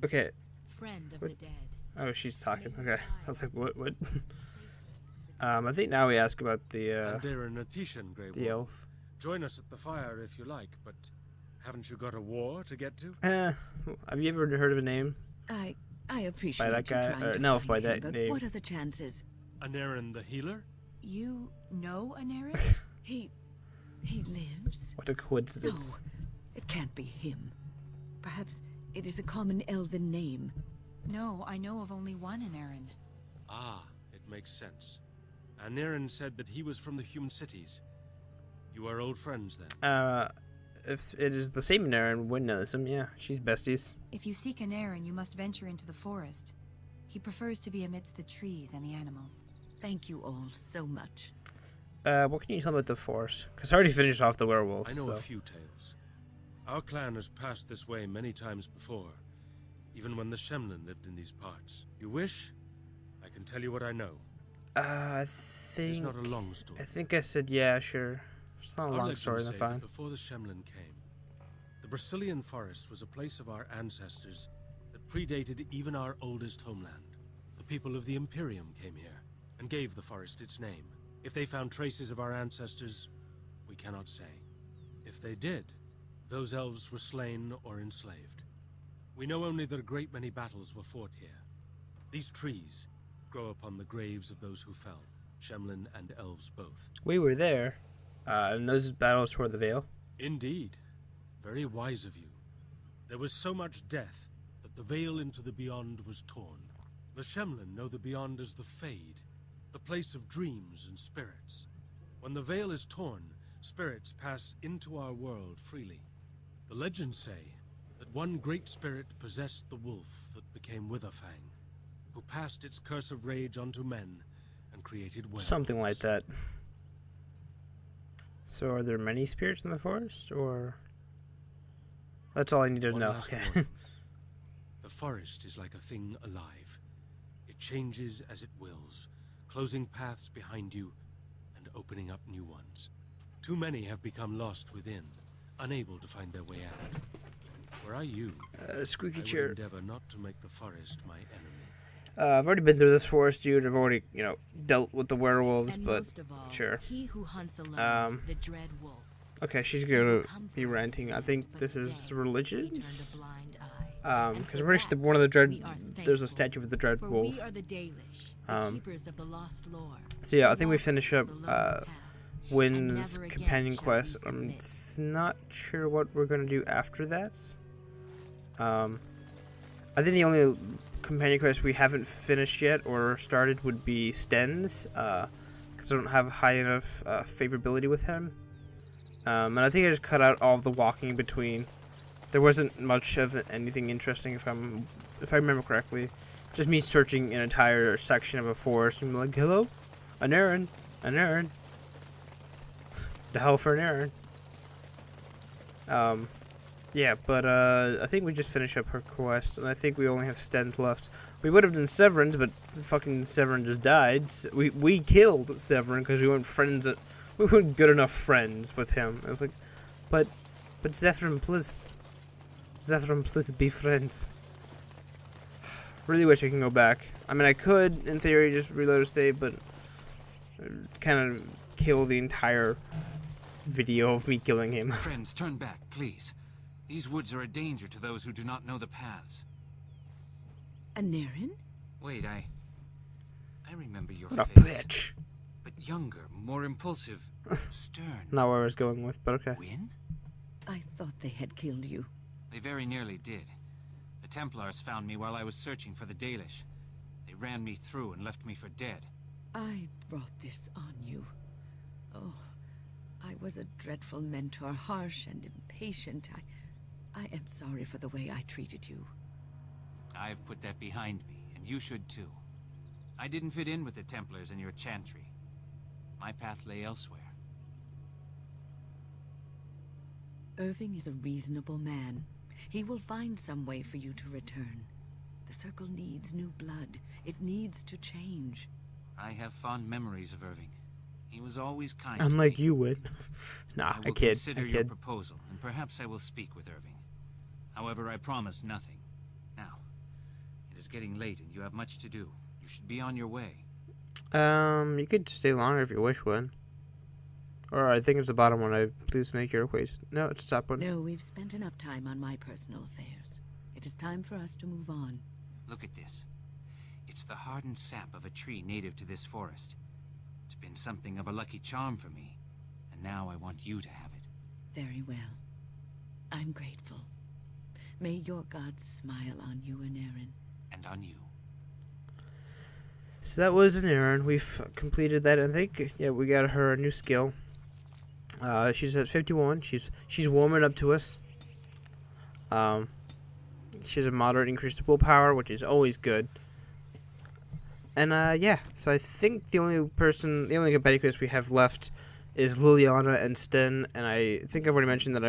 Okay. Friend of What? the dead. Oh, she's talking. Okay. I was like, what? I think now we ask about the elf. Join us at the fire if you like, but haven't you got a war to get to? Have you ever heard of a name? I appreciate by that guy? you trying to No, find by him, that but name. what are the chances? Denerim the healer? You know Denerim? He lives? What a coincidence. No, it can't be him. Perhaps it is a common elven name. No, I know of only one Denerim. Ah, it makes sense. Denerim said that he was from the human cities. You are old friends then? If it is the same Denerim, Wynn knows him, yeah. She's besties. If you seek Denerim, you must venture into the forest. He prefers to be amidst the trees and the animals. Thank you all so much. What can you tell me about the forest? Because I already finished off the werewolf. I know so. a few tales. Our clan has passed this way many times before, even when the Shemlin lived in these parts. You wish? I can tell you what I know. I think... It's not a long story. I think I said, yeah, sure. It's not a Our long legends story, say then that fine. before the Shemlin came, the Brazilian forest was a place of our ancestors that predated even our oldest homeland. The people of the Imperium came here and gave the forest its name. If they found traces of our ancestors, we cannot say. If they did, those elves were slain or enslaved. We know only that a great many battles were fought here. These trees grow upon the graves of those who fell, Shemlin and elves both. We were there, and those battles toward the Veil. Indeed. Very wise of you. There was so much death that the veil into the beyond was torn. The Shemlin know the beyond as the Fade, the place of dreams and spirits. When the veil is torn, spirits pass into our world freely. The legends say that one great spirit possessed the wolf that became Witherfang, who passed its curse of rage onto men and created werewolves. Something like that. So are there many spirits in the forest, or... That's all I need to One know. last Okay. warning. The forest is like a thing alive. It changes as it wills, closing paths behind you and opening up new ones. Too many have become lost within, unable to find their way out. Were I you, Squeaky I chair. would endeavor not to make the forest my enemy. I've already been through this forest, dude. I've already, dealt with the werewolves, And but most of all, sure. he who hunts alone, the dread wolf. Okay, she's gonna be ranting. I think this is religions. Because I'm pretty sure one of the dread, there's a statue of the dread For wolf. we are the Dalish, the keepers of the lost lore. So yeah, I think we finish up The lone path, Wynn's and never again companion shall quest. we I'm submit. not sure what we're gonna do after that. I think the only companion quest we haven't finished yet or started would be Sten's, because I don't have high enough favorability with him. And I think I just cut out all of the walking in between. There wasn't much of anything interesting, if I remember correctly. Just me searching an entire section of a forest and be like, hello, an errand. The hell for an errand. Yeah, but I think we just finish up her quest, and I think we only have Sten's left. We would have done Severin, but fucking Severin just died. So we killed Severin because we weren't friends. We weren't good enough friends with him. I was like, but Zephyrin, please be friends. Really wish I can go back. I mean, I could, in theory, just reload a save, but kind of kill the entire video of me killing him. Friends, turn back, please. These woods are a danger to those who do not know the paths. Denerim? Wait, I remember your What a face. bitch. But younger, more impulsive, stern. Not where I was going with, but okay. Wynn? I thought they had killed you. They very nearly did. The Templars found me while I was searching for the Dalish. They ran me through and left me for dead. I brought this on you. Oh, I was a dreadful mentor, harsh and impatient. I am sorry for the way I treated you. I've put that behind me, and you should too. I didn't fit in with the Templars in your chantry. My path lay elsewhere. Irving is a reasonable man. He will find some way for you to return. The Circle needs new blood. It needs to change. I have fond memories of Irving. He was always kind. Unlike to me. you would. Nah, I will I kid. consider your proposal, and perhaps I will speak with Irving. However, I promise nothing. It is getting late and you have much to do. You should be on your way. You could stay longer if you wish, Wynn. Or I think it's the bottom one. Please make your way. No, it's the top one. No, we've spent enough time on my personal affairs. It is time for us to move on. Look at this. It's the hardened sap of a tree native to this forest. It's been something of a lucky charm for me, and now I want you to have it. Very well. I'm grateful. May your gods smile on you, Denerim. And on you. So that was Denerim. We've completed that, I think. Yeah, we got her a new skill. She's at 51. She's warming up to us. She has a moderate increase to willpower, which is always good. And yeah, so I think the only competitive quest we have left is Liliana and Sten, and I think I've already mentioned that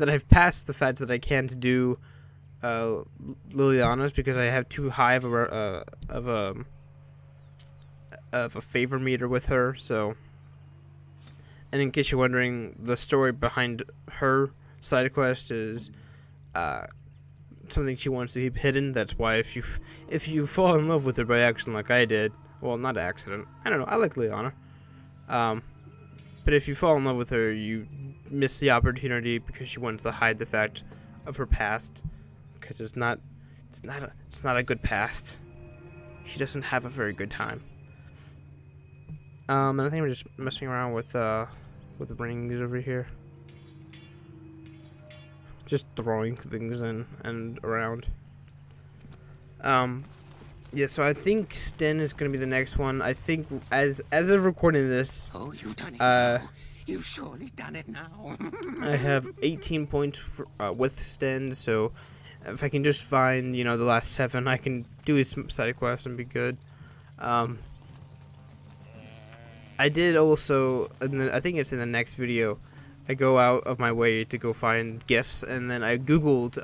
I've passed the fact that I can't do Liliana's because I have too high of a favor meter with her. So, and in case you're wondering, the story behind her side quest is something she wants to keep hidden. That's why if you fall in love with her by accident like I did, well, not accident, I don't know, I like Liliana, but if you fall in love with her, you miss the opportunity because she wants to hide the fact of her past, because it's not a good past. She doesn't have a very good time. And I think we're just messing around with the rings over here. Just throwing things in and around. Yeah, so I think Sten is going to be the next one. I think as of recording this, Oh, you've done it now. You've surely done it now. I have 18 points with Sten, so if I can just find, the last 7, I can do his side quest and be good. I did also, I think it's in the next video, I go out of my way to go find gifts, and then I googled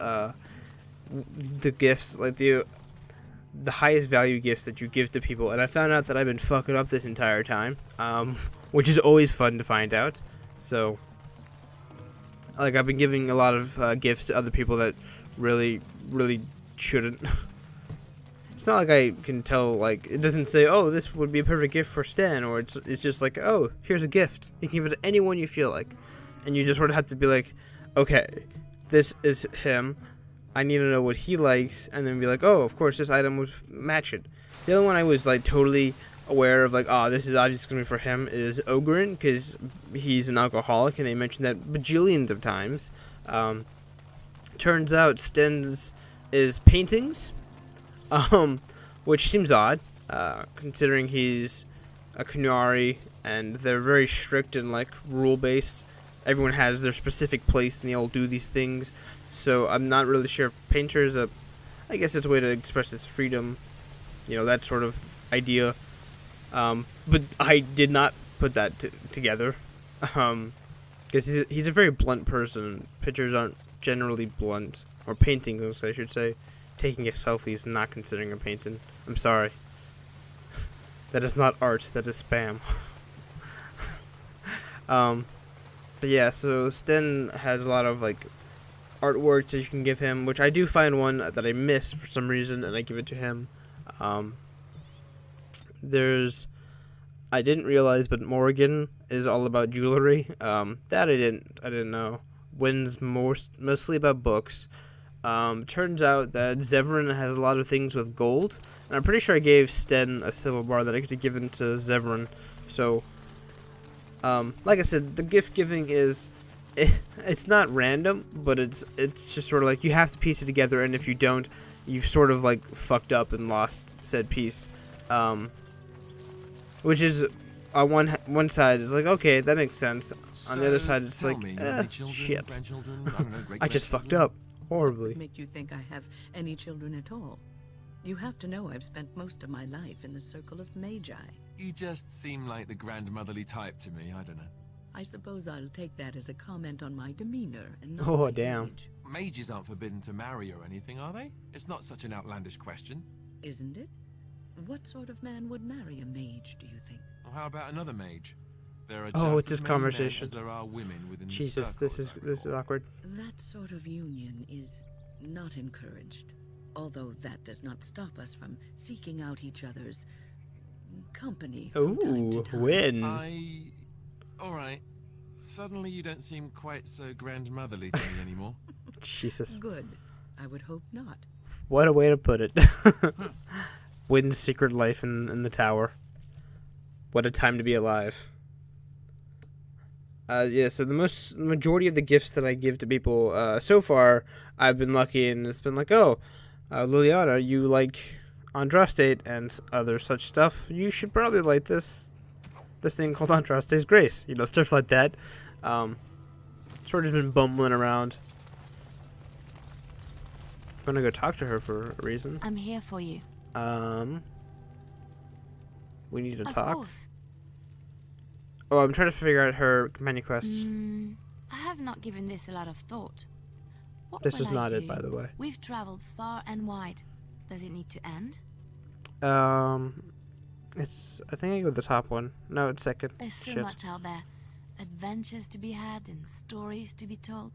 the gifts, like the highest value gifts that you give to people, and I found out that I've been fucking up this entire time, which is always fun to find out. So, like, I've been giving a lot of gifts to other people that really shouldn't. It's not like I can tell, like, it doesn't say, oh, this would be a perfect gift for Stan, or it's just like, oh, here's a gift. You can give it to anyone you feel like. And you just sort of have to be like, okay, this is him. I need to know what he likes, and then be like, oh, of course, this item would match it. The other one I was, like, totally aware of, like, oh, this is obviously going to be for him, is Ogren, because he's an alcoholic, and they mentioned that bajillions of times. Turns out Sten's is paintings, which seems odd, considering he's a Kunari, and they're very strict and, like, rule-based. Everyone has their specific place, and they all do these things. So I'm not really sure if painter's I guess it's a way to express his freedom, that sort of idea. But I did not put that together, because he's a very blunt person. Pictures aren't generally blunt, or paintings, I should say. Taking a selfie is not considering a painting. I'm sorry. That is not art. That is spam. But yeah, so Sten has a lot of, like, artworks that you can give him, which I do find one that I missed for some reason, and I give it to him. I didn't realize, but Morrigan is all about jewelry. That I didn't know. Wynn's mostly about books. Turns out that Zevran has a lot of things with gold, and I'm pretty sure I gave Sten a silver bar that I could have given to Zevran. So, like I said, the gift giving is, it's not random, but it's just sort of like you have to piece it together, and if you don't, you've sort of like fucked up and lost said piece. Which is, on one side, it's like, okay, that makes sense. On the other side, it's like, shit. I just fucked up horribly. What would make you think I have any children at all? You have to know I've spent most of my life in the circle of magi. You just seem like the grandmotherly type to me, I don't know. I suppose I'll take that as a comment on my demeanor and not Oh, my damn. age. Mages aren't forbidden to marry or anything, are they? It's not such an outlandish question. Isn't it? What sort of man would marry a mage, do you think? Well, how about another mage? There are Oh, just it's as this many conversation. men as there are women within the Jesus, circle, this as I is recall. awkward. That sort of union is not encouraged. Although that does not stop us from seeking out each other's company from time to Ooh, time. Wynn. Alright. Suddenly you don't seem quite so grandmotherly to me anymore. Jesus. Good. I would hope not. What a way to put it. Wynn's secret life in the tower. What a time to be alive. Yeah, so the majority of the gifts that I give to people, so far, I've been lucky and it's been like, oh, Liliana, you like Andraste and other such stuff. You should probably like this thing called Andraste's Grace. You know, stuff like that. Sort of just been bumbling around. I'm gonna go talk to her for a reason. I'm here for you. We need to Of talk. course. Oh, I'm trying to figure out her companion quests. I have not given this a lot of thought. What This will is I not do? it, by the way. We've traveled far and wide. Does it need to end? It's. I think I go with the top one. No, it's second. There's so Shit. much out there. Adventures to be had and stories to be told.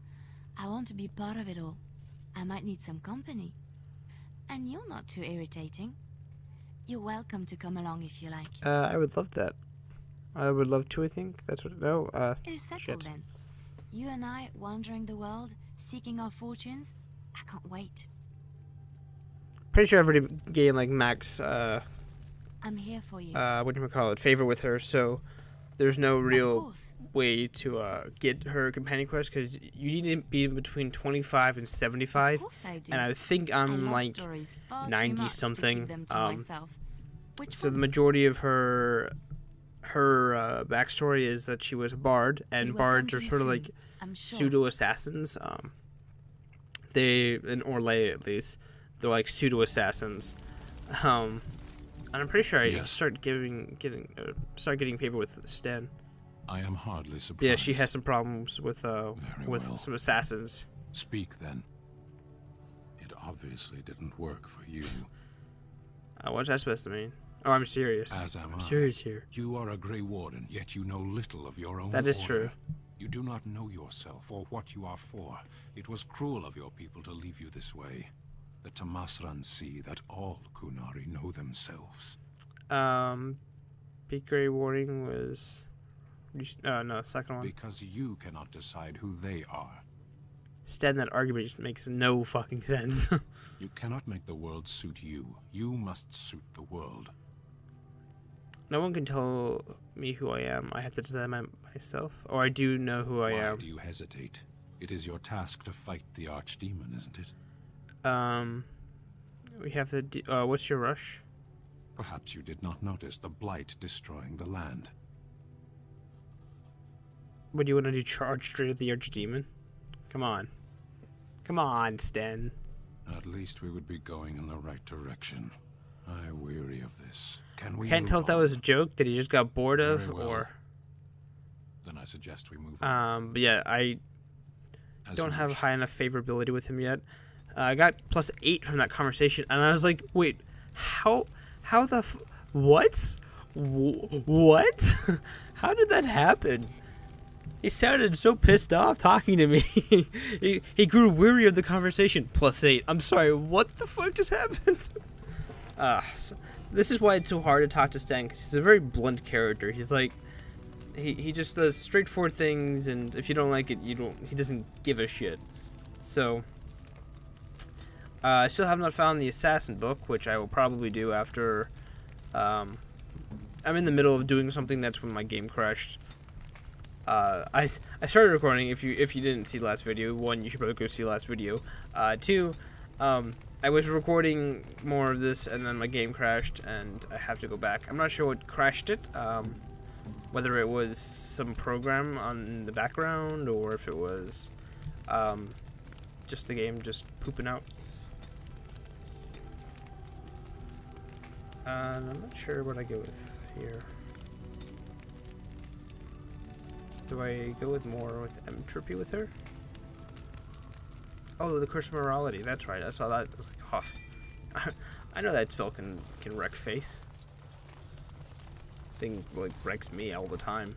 I want to be part of it all. I might need some company. And you're not too irritating. You're welcome to come along if you like. I would love that. I would love to, I think. That's what. No, It is settled shit. then. You and I wandering the world, seeking our fortunes. I can't wait. Pretty sure I've already gained, like, max, I'm here for you. what do you call it? Favor with her, so there's no Of real course. way to, get her companion quest, because you need to be between 25 and Of 75. course I do. And I think I I'm, love like, stories far too 90 much to something, keep them to myself. Which so the one? majority of her backstory is that she was a bard, and It will bards come are to you sort of soon, like I'm sure. pseudo assassins. They in Orlais at least, they're like pseudo assassins. And I'm pretty sure I Yes. start getting favor with Stan. I am hardly surprised. Yeah, she has some problems with Very well. some assassins. Speak then. It obviously didn't work for you. What's that supposed to mean? Oh, I'm serious. As am I'm I. serious here. You are a Grey Warden, yet you know little of your own That is order. true. You do not know yourself or what you are for. It was cruel of your people to leave you this way. The Tamasran see that all Kunari know themselves. Big Grey Warning was. No, second one. Because you cannot decide who they are. Stan, that argument just makes no fucking sense. You cannot make the world suit you. You must suit the world. No one can tell me who I am. I have to decide myself. Or I do know who I Why am. do you hesitate? It is your task to fight the Archdemon, isn't it? We have to. What's your rush? Perhaps you did not notice the blight destroying the land. What do you want to do? Charge straight at the Archdemon? Come on. Come on, Stan. At least we would be going in the right direction. I weary of this. Can we Can't move tell if that on? was a joke that he just got bored of, Very well. or. Then I suggest we move on. But yeah, I As don't you have wish. high enough favorability with him yet. I got +8 from that conversation, and I was like, wait, how the what? What? How did that happen? He sounded so pissed off talking to me. he grew weary of the conversation. +8. I'm sorry, what the fuck just happened? So this is why it's so hard to talk to Stan, because he's a very blunt character. He's like, he just does straightforward things, and if you don't like it, he doesn't give a shit. So, I still have not found the Assassin book, which I will probably do after, I'm in the middle of doing something. That's when my game crashed. I started recording. If you didn't see last video, 1, you should probably go see last video. 2, I was recording more of this, and then my game crashed, and I have to go back. I'm not sure what crashed it. Whether it was some program on the background, or if it was just the game just pooping out. I'm not sure what I go with here. Do I go with more with entropy with her? Oh, the Curse of Morality. That's right. I saw that. I was like, oh. I know that spell can wreck face. Thing like wrecks me all the time.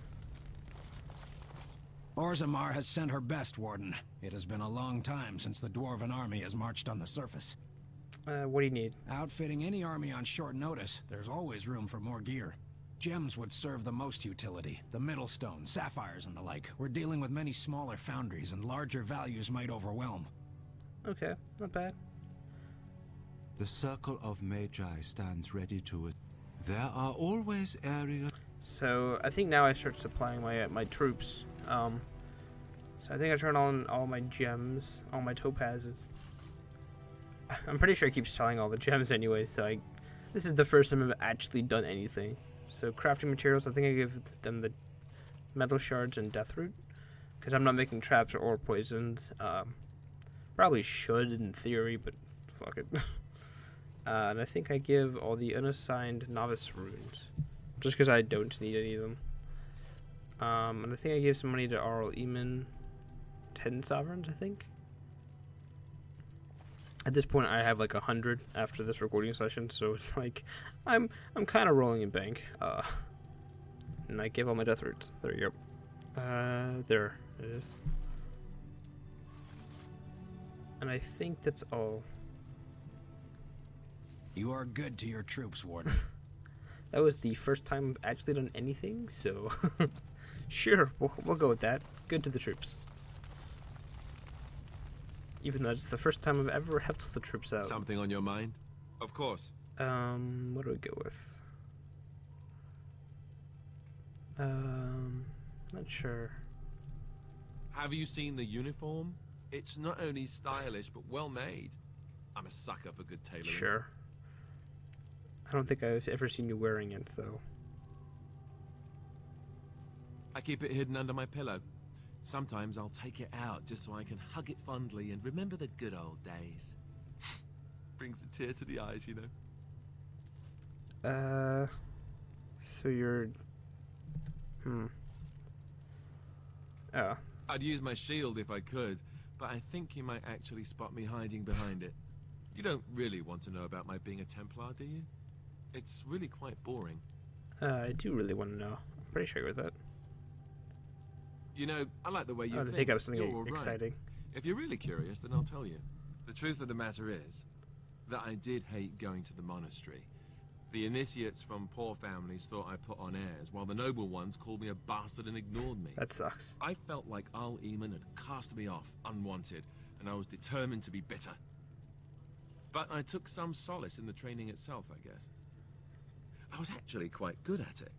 Orzammar has sent her best, Warden. It has been a long time since the Dwarven army has marched on the surface. What do you need? Outfitting any army on short notice, there's always room for more gear. Gems would serve the most utility. The middle stone, sapphires and the like. We're dealing with many smaller foundries and larger values might overwhelm. Okay, not bad. The Circle of Magi stands ready to it. There are always areas... So, I think now I start supplying my troops. So I think I turn on all my gems, all my topazes. I'm pretty sure I keep selling all the gems anyway, so this is the first time I've actually done anything. So crafting materials, I think I give them the metal shards and death root, because I'm not making traps or poisons. Probably should in theory, but fuck it. And I think I give all the unassigned novice runes, just because I don't need any of them. And I think I gave some money to Arl Eamon, 10 sovereigns, I think. At this point, I have like 100 after this recording session, so it's like I'm kind of rolling in bank. And I give all my death roots. There you go. There it is. And I think that's all. You are good to your troops, Warden. That was the first time I've actually done anything, so sure, we'll go with that. Good to the troops. Even though it's the first time I've ever helped the troops out. Something on your mind? Of course. What do we go with? Not sure. Have you seen the uniform? It's not only stylish, but well made. I'm a sucker for good tailoring. Sure. I don't think I've ever seen you wearing it, though. I keep it hidden under my pillow. Sometimes I'll take it out just so I can hug it fondly and remember the good old days. Brings a tear to the eyes, you know. So you're... Oh. I'd use my shield if I could, but I think you might actually spot me hiding behind it. You don't really want to know about my being a Templar, do you? It's really quite boring. I do really want to know. I'm pretty sure with that. You know, I like the way you I think. think I was something You're all right. exciting. If you're really curious, then I'll tell you. The truth of the matter is that I did hate going to the monastery. The initiates from poor families thought I put on airs, while the noble ones called me a bastard and ignored me. That sucks. I felt like Arl Eamon had cast me off, unwanted, and I was determined to be bitter. But I took some solace in the training itself, I guess. I was actually quite good at it.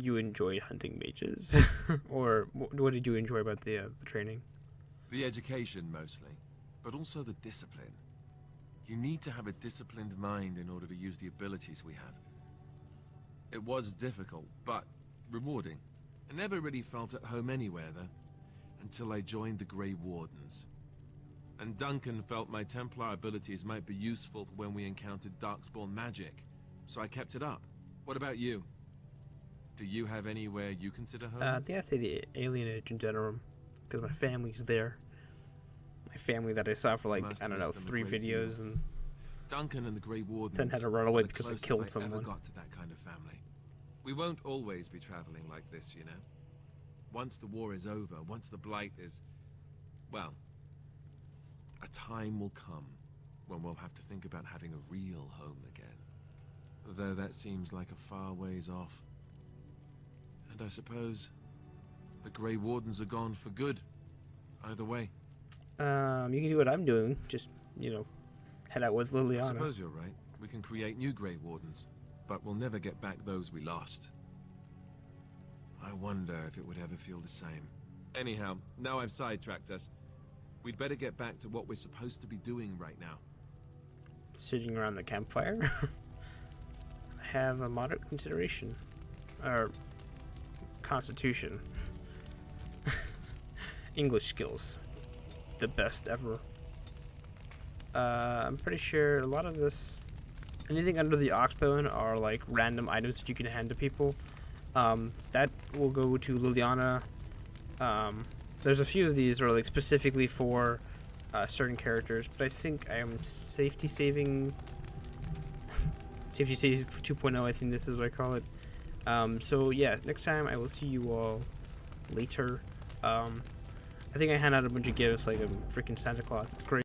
You enjoyed hunting mages? Or what did you enjoy about the training? The education, mostly, but also the discipline. You need to have a disciplined mind in order to use the abilities we have. It was difficult, but rewarding. I never really felt at home anywhere, though, until I joined the Grey Wardens. And Duncan felt my Templar abilities might be useful for when we encountered Darkspawn magic, so I kept it up. What about you? Do you have anywhere you consider home? I think I'd say the Alien Age in Denerim, because my family's there. My family that I saw for like, I don't know, 3 videos, and Duncan and the Grey Wardens then had to run away are the because I closest killed I someone. ever got to that kind of family. We won't always be traveling like this, you know. Once the war is over, once the Blight is... well, a time will come when we'll have to think about having a real home again. Though that seems like a far ways off. And I suppose the Grey Wardens are gone for good. Either way. You can do what I'm doing. Just, you know, head out with I Liliana. suppose you're right. We can create new Grey Wardens, but we'll never get back those we lost. I wonder if it would ever feel the same. Anyhow, now I've sidetracked us. We'd better get back to what we're supposed to be doing right now. Sitting around the campfire. I have a moderate consideration. Or constitution. English skills. The best ever. I'm pretty sure a lot of this, anything under the oxbone are like random items that you can hand to people. That will go to Liliana. There's a few of these are like specifically for certain characters, but I think I am safety saving. Safety save 2.0, I think this is what I call it. So yeah, next time I will see you all later. I think I hand out a bunch of gifts like a freaking Santa Claus. It's great.